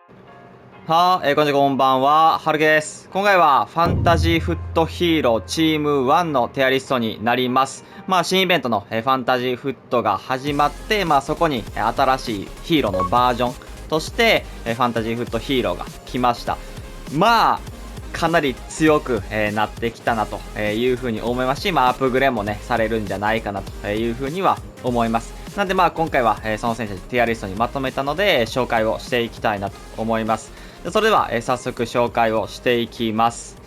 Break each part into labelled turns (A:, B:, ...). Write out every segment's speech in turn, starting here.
A: こんにちは、こんばんは。はるけです。今回はファンタジーフットヒーローチーム1のテアリストになります。新イベントのファンタジーフットが始まって、そこに新しいヒーローのバージョンとしてファンタジーフットヒーローが来ました。かなり強くなってきたなというふうに思いますし、アップグレーもね、されるんじゃないかなというふうには思います。なんで今回はその選手たちティアリストにまとめたので、紹介をしていきたいなと思います。それでは早速紹介をしていきます。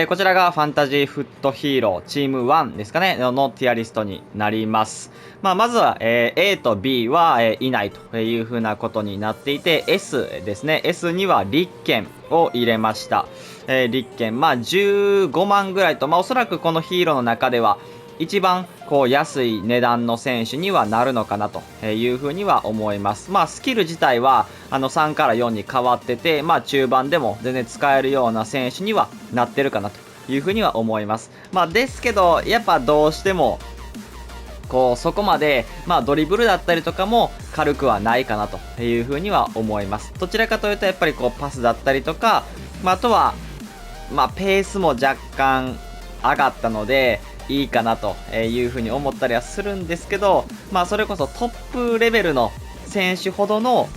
A: こちらがファンタジーフットヒーローチーム1ですかねのティアリストになります。まずは、A と B は、いないという風なことになっていて、 S ですね。 S には立憲を入れました。立憲15万ぐらいと、おそらくこのヒーローの中では一番安い値段の選手にはなるのかなというふうには思います。スキル自体は3から4に変わってて、中盤でも全然使えるような選手にはなってるかなというふうには思います。ですけどやっぱどうしてもそこまでドリブルだったりとかも軽くはないかなというふうには思います。どちらかというとやっぱりパスだったりとか、あとはペースも若干上がったのでいいかなというふうに思ったりはするんですけど、それこそトップレベルの選手ほどの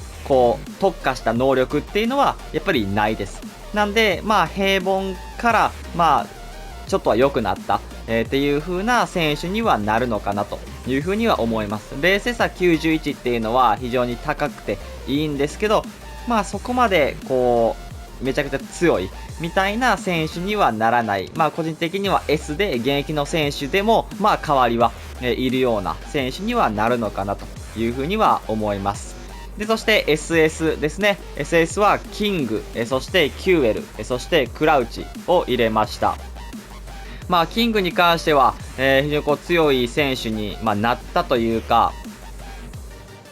A: 特化した能力っていうのはやっぱりないです。なんで平凡からちょっとは良くなった、っていう風な選手にはなるのかなという風には思います。冷静さ91っていうのは非常に高くていいんですけど、そこまでめちゃくちゃ強いみたいな選手にはならない。個人的には S で現役の選手でも代わりはいるような選手にはなるのかなという風には思います。で、そして SS ですね。SS はキング、そしてキューエル、そしてクラウチを入れました。キングに関しては、非常に強い選手に、なったというか、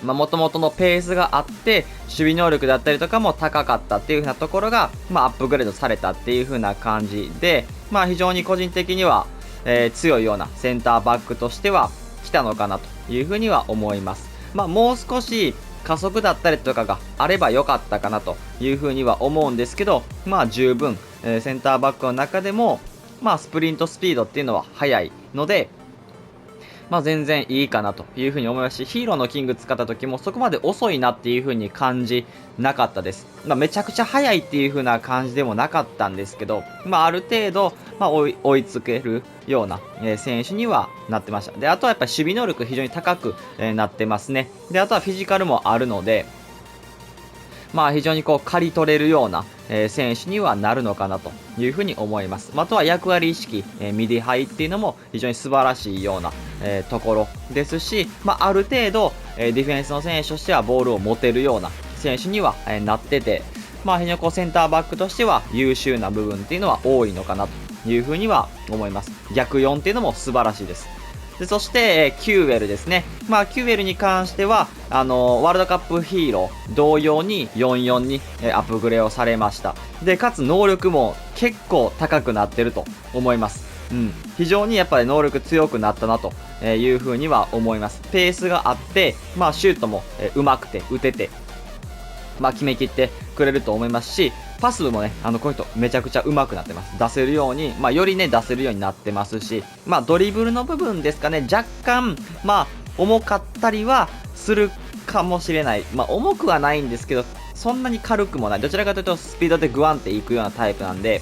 A: 元々のペースがあって、守備能力だったりとかも高かったっていう風なところが、アップグレードされたっていう風な感じで、非常に個人的には、強いようなセンターバックとしては来たのかなという風には思います。もう少し加速だったりとかがあれば良かったかなという風には思うんですけど、十分、センターバックの中でも、スプリントスピードっていうのは速いので、全然いいかなというふうに思いますし、ヒーローのキング使った時もそこまで遅いなっていうふうに感じなかったです。めちゃくちゃ速いっていうふうな感じでもなかったんですけど、ある程度、追いつけるような、選手にはなってました。で、あとはやっぱり守備能力非常に高く、なってますね。で、あとはフィジカルもあるので、非常に刈り取れるような、選手にはなるのかなというふうに思います。あとは役割意識、ミディハイっていうのも非常に素晴らしいような、ところですし、ある程度、ディフェンスの選手としてはボールを持てるような選手には、なってて、非常にセンターバックとしては優秀な部分っていうのは多いのかなというふうには思います。逆4っていうのも素晴らしいです。で、そして、キューエルですね。キューエルに関しては、ワールドカップヒーロー同様に44にアップグレードされました。で、かつ能力も結構高くなってると思います。非常にやっぱり能力強くなったなというふうには思います。ペースがあって、シュートも上手くて打てて、決めきってくれると思いますし、パスもね、この人めちゃくちゃ上手くなってます。出せるように、よりね、出せるようになってますし、ドリブルの部分ですかね、若干、重かったりはするかもしれない。重くはないんですけど、そんなに軽くもない。どちらかというと、スピードでグワンっていくようなタイプなんで、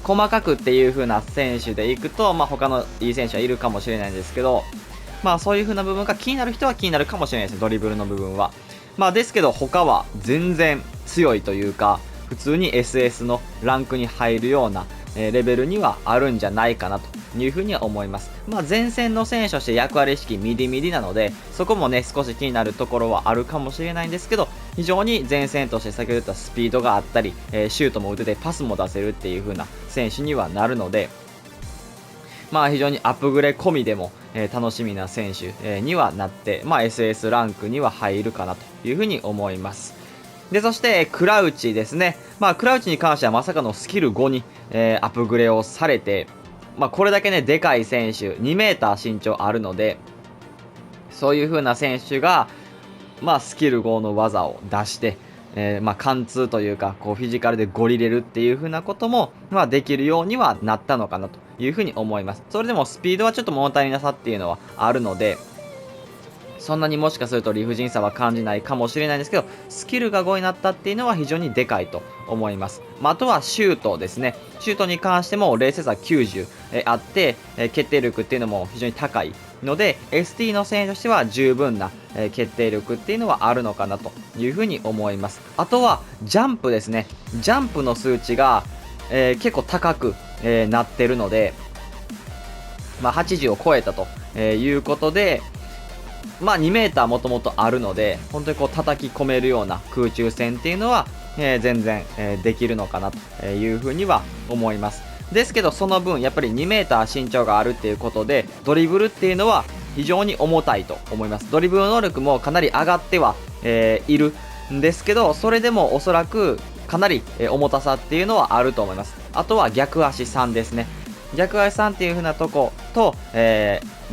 A: 細かくっていう風な選手でいくと、他のいい選手はいるかもしれないんですけど、そういう風な部分が気になる人は気になるかもしれないですね、ドリブルの部分は。ですけど他は全然強いというか、普通に SS のランクに入るような、レベルにはあるんじゃないかなというふうには思います。前線の選手として役割意識ミディミディなので、そこもね、少し気になるところはあるかもしれないんですけど、非常に前線として先ほど言ったスピードがあったり、シュートも打ててパスも出せるっていう風な選手にはなるので、非常にアップグレ込みでも、楽しみな選手、にはなって、SS ランクには入るかなというふうに思います。で、そして、クラウチですね。クラウチに関してはまさかのスキル5に、アップグレをされて、これだけね、でかい選手、2メーター身長あるので、そういう風な選手が、スキル5の技を出して、貫通というか、フィジカルでゴリれるっていう風なことも、できるようにはなったのかなという風に思います。それでもスピードはちょっと物足りなさっていうのはあるので、そんなにもしかすると理不尽さは感じないかもしれないんですけど、スキルが5になったっていうのは非常にでかいと思います。あとはシュートですね。シュートに関しても冷静さ90、あって、決定力っていうのも非常に高いので、ST の選手としては十分な、決定力っていうのはあるのかなというふうに思います。あとはジャンプですね。ジャンプの数値が、結構高く、なってるので、80を超えたと、いうことで、2メーターもともとあるので、本当に叩き込めるような空中戦っていうのは、全然、できるのかなというふうには思います。ですけど、その分、やっぱり2メーター身長があるっていうことで、ドリブルっていうのは非常に重たいと思います。ドリブル能力もかなり上がっては、いるんですけど、それでもおそらくかなり、重たさっていうのはあると思います。あとは逆足3ですね。逆足3っていう風なとこと、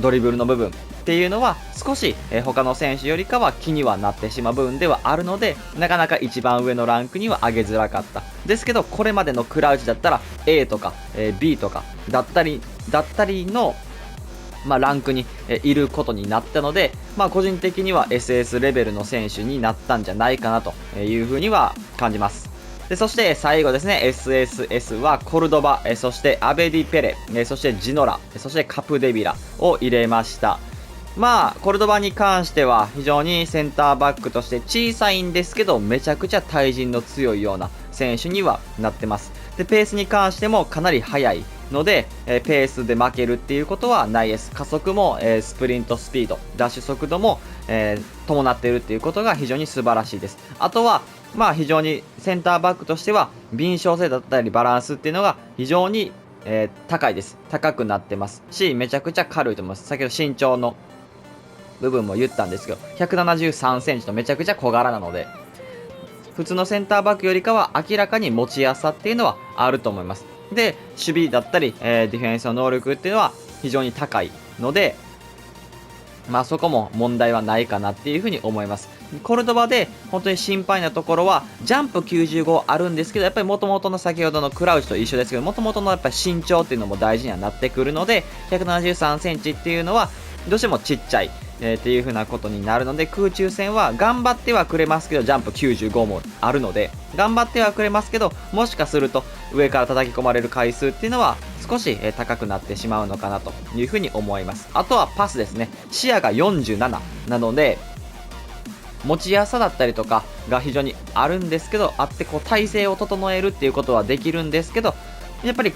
A: ドリブルの部分っていうのは少し、他の選手よりかは気にはなってしまう部分ではあるので、なかなか一番上のランクには上げづらかった。ですけど、これまでのクラウチだったら A とか、B とかだったりの、ランクにいることになったので、個人的には SS レベルの選手になったんじゃないかなというふうには感じます。で、そして最後ですね、SSS はコルドバ、そしてアベディペレ、そしてジノラ、そしてカプデビラを入れました。コルドバに関しては非常にセンターバックとして小さいんですけど、めちゃくちゃ対人の強いような選手にはなってます。で、ペースに関してもかなり速いので、ペースで負けるっていうことはないです。加速も、スプリントスピード、ダッシュ速度も、伴っているっていうことが非常に素晴らしいです。あとは、非常にセンターバックとしては、敏捷性だったりバランスっていうのが非常に、高いです。高くなってますし、めちゃくちゃ軽いと思います。先ほど身長の部分も言ったんですけど、173センチとめちゃくちゃ小柄なので、普通のセンターバックよりかは明らかに持ちやすさっていうのはあると思います。で、守備だったり、ディフェンスの能力っていうのは非常に高いので、そこも問題はないかなっていうふうに思います。コルドバで本当に心配なところは、ジャンプ95あるんですけど、やっぱり元々の先ほどのクラウチと一緒ですけど、元々のやっぱり身長っていうのも大事にはなってくるので、173センチっていうのはどうしてもちっちゃい。っていう風なことになるので、空中戦は頑張ってはくれますけど、ジャンプ95もあるので、頑張ってはくれますけど、もしかすると上から叩き込まれる回数っていうのは少し高くなってしまうのかなという風に思います。あとはパスですね。視野が47なので、持ちやすさだったりとかが非常にあるんですけど、あって体勢を整えるっていうことはできるんですけど、やっぱり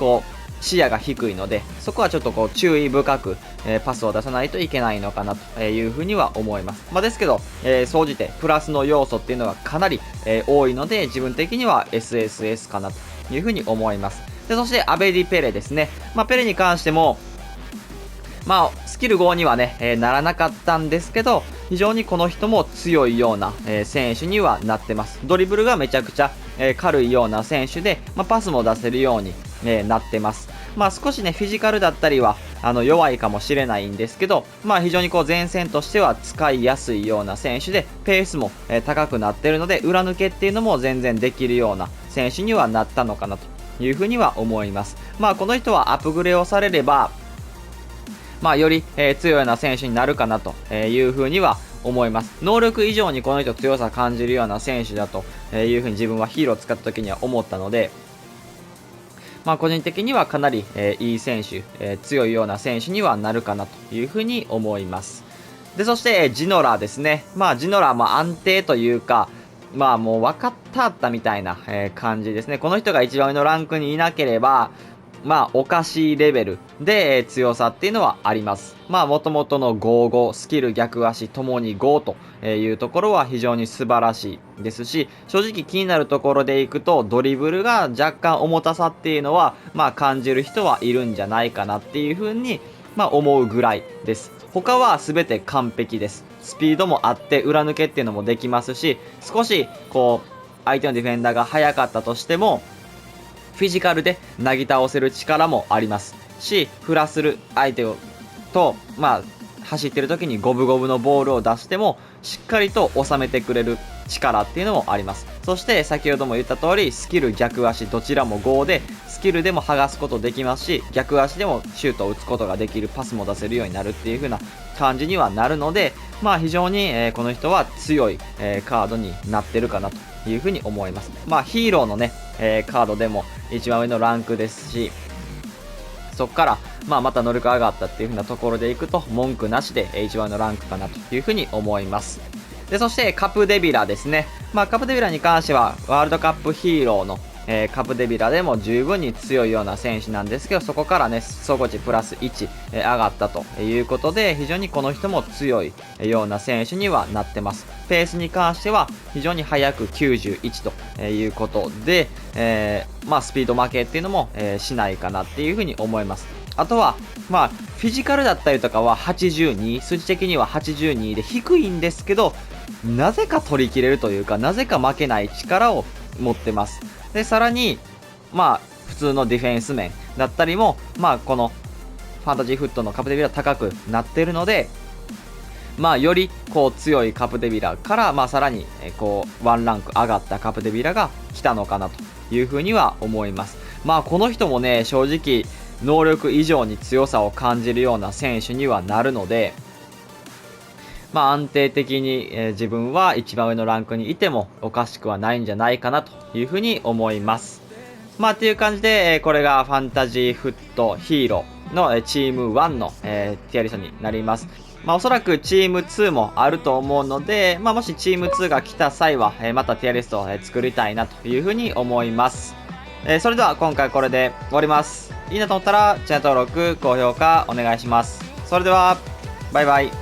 A: 視野が低いので、そこはちょっと注意深く、パスを出さないといけないのかなというふうには思います。ですけど、総じてプラスの要素っていうのがかなり、多いので、自分的には SSS かなというふうに思います。で、そしてアベディペレですね。ペレに関しても、スキル5にはね、ならなかったんですけど、非常にこの人も強いような、選手にはなってます。ドリブルがめちゃくちゃ、軽いような選手で、パスも出せるように、なってます。少しね、フィジカルだったりは、弱いかもしれないんですけど、非常に前線としては使いやすいような選手で、ペースも、高くなってるので、裏抜けっていうのも全然できるような選手にはなったのかなというふうには思います。この人はアップグレードされれば、より、強いような選手になるかなというふうには思います。能力以上にこの人強さを感じるような選手だというふうに自分はヒーローを使った時には思ったので、個人的にはかなり、いい選手、強いような選手にはなるかなというふうに思います。で、そして、ジノラですね。ジノラは安定というか、もう分かったみたいな、感じですね。この人が一番上のランクにいなければ、おかしいレベルで、強さっていうのはあります。元々の55、スキル逆足ともに5というところは非常に素晴らしいですし、正直気になるところでいくと、ドリブルが若干重たさっていうのは、感じる人はいるんじゃないかなっていうふうに、思うぐらいです。他は全て完璧です。スピードもあって、裏抜けっていうのもできますし、少し、相手のディフェンダーが速かったとしても、フィジカルでなぎ倒せる力もありますし、振らする相手を走ってる時にゴブゴブのボールを出してもしっかりと収めてくれる力っていうのもあります。そして先ほども言った通り、スキル逆足どちらも5で、スキルでも剥がすことできますし、逆足でもシュートを打つことができる、パスも出せるようになるっていう風な感じにはなるので、まあ非常に、この人は強い、カードになってるかなという風に思います。まあヒーローのね、カードでも一番上のランクですし、そこから、また能力上がったっていう風なところでいくと、文句なしで一番上のランクかなという風に思います。で、そしてカプデビラですね。カプデビラに関しては、ワールドカップヒーローの、カプデビラでも十分に強いような選手なんですけど、そこからね、総合値プラス1、上がったということで、非常にこの人も強いような選手にはなってます。ペースに関しては、非常に速く91ということで、スピード負けっていうのも、しないかなっていうふうに思います。あとは、フィジカルだったりとかは82、数字的には82で低いんですけど、なぜか取り切れるというか、なぜか負けない力を持ってます。で、さらに、普通のディフェンス面だったりも、このファンタジーフットのカプデビラ高くなってるので、よりこう強いカプデビラから、さらにこうワンランク上がったカプデビラが来たのかなというふうには思います。この人もね、正直能力以上に強さを感じるような選手にはなるので、安定的に、自分は一番上のランクにいてもおかしくはないんじゃないかなというふうに思います。っていう感じで、これがファンタジーフットヒーローのチーム1の、ティアリストになります。おそらくチーム2もあると思うので、もしチーム2が来た際は、またティアリストを作りたいなというふうに思います。それでは今回これで終わります。いいなと思ったらチャンネル登録、高評価お願いします。それでは、バイバイ。